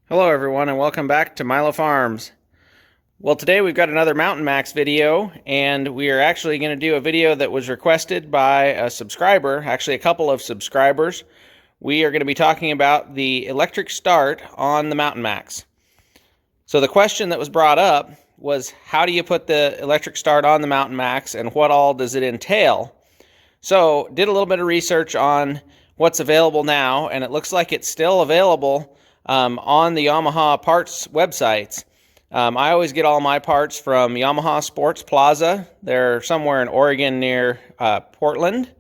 Hello everyone and welcome back to Milo Farms. Well, today we've got another Mountain Max video, and we are actually going to do a video that was requested by a subscriber, actually a couple of subscribers. We are going to be talking about the electric start on the Mountain Max. So the question that was brought up was, how do you put the electric start on the Mountain Max and what all does it entail? So did a little bit of research on what's available now, and it looks like it's still available on the Yamaha parts websites. I always get all my parts from Yamaha Sports Plaza. They're somewhere in Oregon near Portland.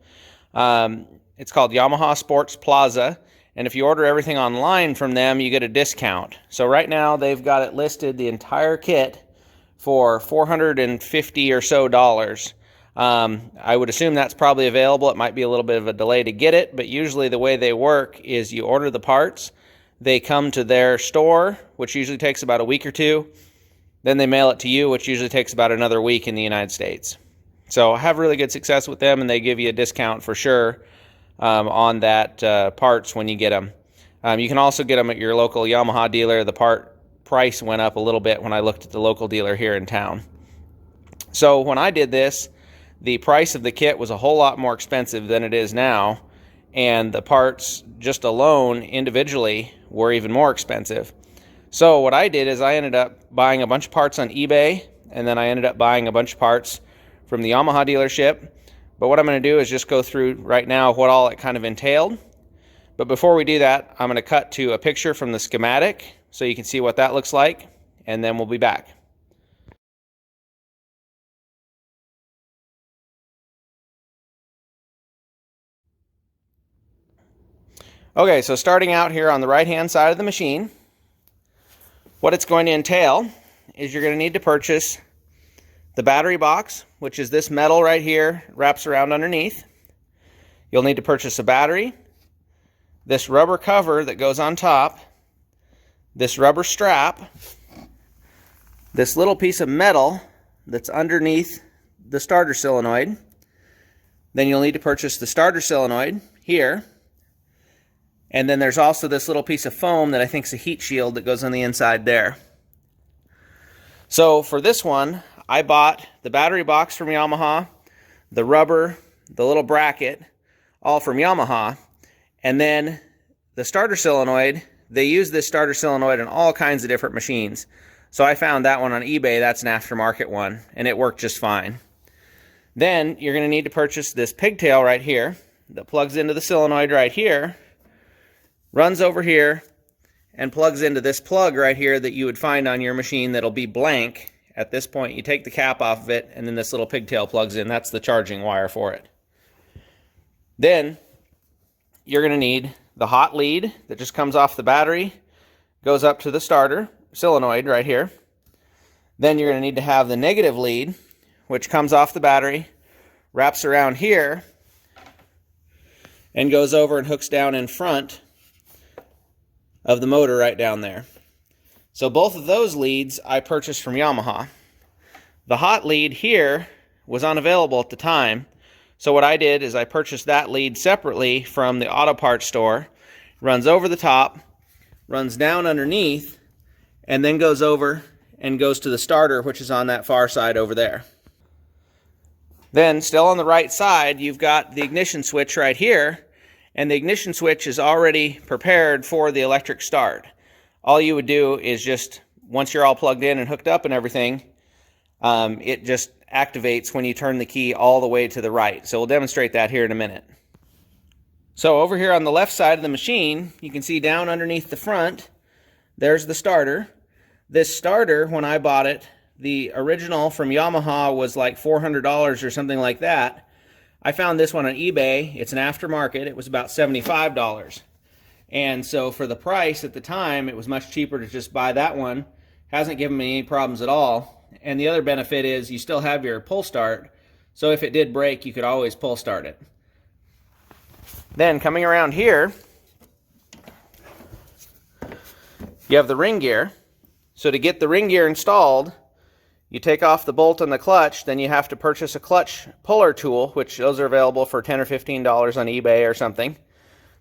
It's called Yamaha Sports Plaza, and if you order everything online from them, you get a discount. So right now they've got it listed, the entire kit, for $450 or so. I would assume that's probably available. It might be a little bit of a delay to get it, but usually the way they work is you order the parts, they come to their store, which usually takes about a week or two. Then they mail it to you, which usually takes about another week in the United States. So I have really good success with them, and they give you a discount for sure on that parts when you get them. You can also get them at your local Yamaha dealer. The part price went up a little bit when I looked at the local dealer here in town. So when I did this, the price of the kit was a whole lot more expensive than it is now, and the parts just alone individually were even more expensive. So what I did is I ended up buying a bunch of parts on eBay, and then I ended up buying a bunch of parts from the Yamaha dealership. But what I'm going to do is just go through right now what all it kind of entailed. But before we do that, I'm going to cut to a picture from the schematic so you can see what that looks like, and then we'll be back. Okay, so starting out here on the right-hand side of the machine, what it's going to entail is you're going to need to purchase the battery box, which is this metal right here, wraps around underneath. You'll need to purchase a battery, this rubber cover that goes on top, this rubber strap, this little piece of metal that's underneath the starter solenoid. Then you'll need to purchase the starter solenoid here. And then there's also this little piece of foam that I think is a heat shield that goes on the inside there. So for this one, I bought the battery box from Yamaha, the rubber, the little bracket, all from Yamaha. And then the starter solenoid, they use this starter solenoid on all kinds of different machines. So I found that one on eBay. That's an aftermarket one, and it worked just fine. Then you're going to need to purchase this pigtail right here that plugs into the solenoid right here, runs over here, and plugs into this plug right here that you would find on your machine that'll be blank. At this point, you take the cap off of it, and then this little pigtail plugs in. That's the charging wire for it. Then you're going to need the hot lead that just comes off the battery, goes up to the starter solenoid right here. Then you're going to need to have the negative lead, which comes off the battery, wraps around here, and goes over and hooks down in front of the motor right down there. So both of those leads I purchased from Yamaha. The hot lead here was unavailable at the time, so what I did is I purchased that lead separately from the auto parts store. Runs over the top, runs down underneath, and then goes over and goes to the starter, which is on that far side over there. Then still on the right side, you've got the ignition switch right here, and the ignition switch is already prepared for the electric start. All you would do is just, once you're all plugged in and hooked up and everything, it just activates when you turn the key all the way to the right. So we'll demonstrate that here in a minute. So over here on the left side of the machine, you can see down underneath the front, there's the starter. This starter, when I bought it, the original from Yamaha was like $400 or something like that. I found this one on eBay. It's an aftermarket. It was about $75. And so for the price at the time, it was much cheaper to just buy that one. Hasn't given me any problems at all. And the other benefit is you still have your pull start. So if it did break, you could always pull start it. Then coming around here, you have the ring gear. So to get the ring gear installed, you take off the bolt on the clutch, then you have to purchase a clutch puller tool, which those are available for $10 or $15 on eBay or something.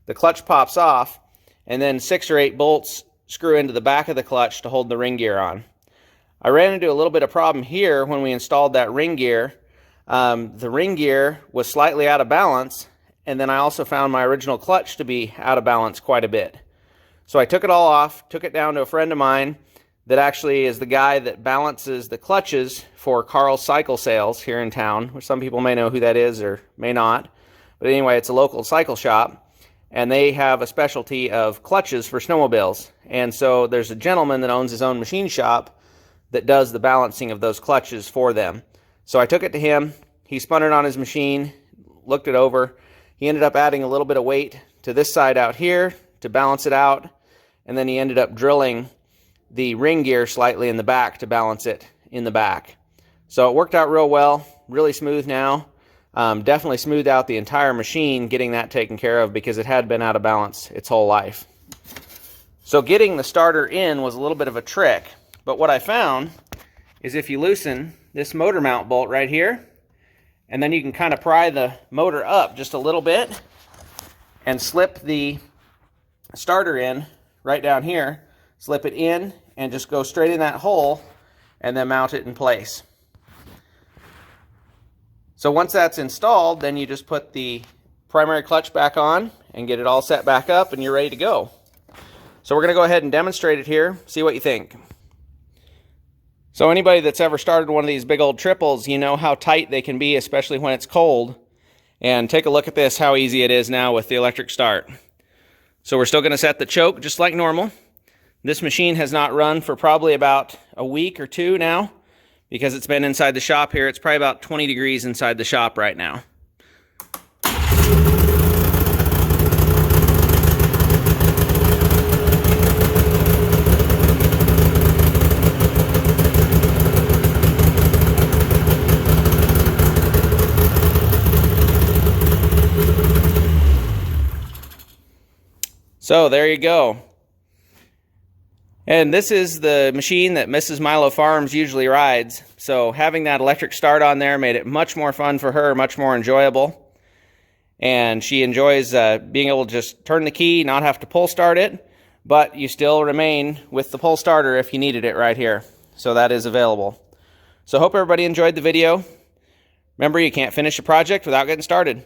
The clutch pops off, and then 6 or 8 bolts screw into the back of the clutch to hold the ring gear on. I ran into a little bit of problem here when we installed that ring gear. The ring gear was slightly out of balance, and then I also found my original clutch to be out of balance quite a bit. So I took it all off, took it down to a friend of mine that actually is the guy that balances the clutches for Carl's Cycle Sales here in town, which some people may know who that is or may not. But anyway, it's a local cycle shop, and they have a specialty of clutches for snowmobiles. And so there's a gentleman that owns his own machine shop that does the balancing of those clutches for them. So I took it to him, he spun it on his machine, looked it over. He ended up adding a little bit of weight to this side out here to balance it out, and then he ended up drilling the ring gear slightly in the back to balance it in the back. So it worked out real well, really smooth now. Definitely smoothed out the entire machine getting that taken care of because it had been out of balance its whole life. So getting the starter in was a little bit of a trick, but what I found is if you loosen this motor mount bolt right here, and then you can kind of pry the motor up just a little bit and slip the starter in right down here, slip it in and just go straight in that hole and then mount it in place. So once that's installed, then you just put the primary clutch back on and get it all set back up and you're ready to go. So we're going to go ahead and demonstrate it here, see what you think. So anybody that's ever started one of these big old triples, you know how tight they can be, especially when it's cold. And take a look at this, how easy it is now with the electric start. So we're still going to set the choke just like normal. This machine has not run for probably about a week or two now because it's been inside the shop here. It's probably about 20 degrees inside the shop right now. So there you go. And this is the machine that Mrs. Milo Farms usually rides. So having that electric start on there made it much more fun for her, much more enjoyable. And she enjoys being able to just turn the key, not have to pull start it, but you still remain with the pull starter if you needed it right here. So that is available. So hope everybody enjoyed the video. Remember, you can't finish a project without getting started.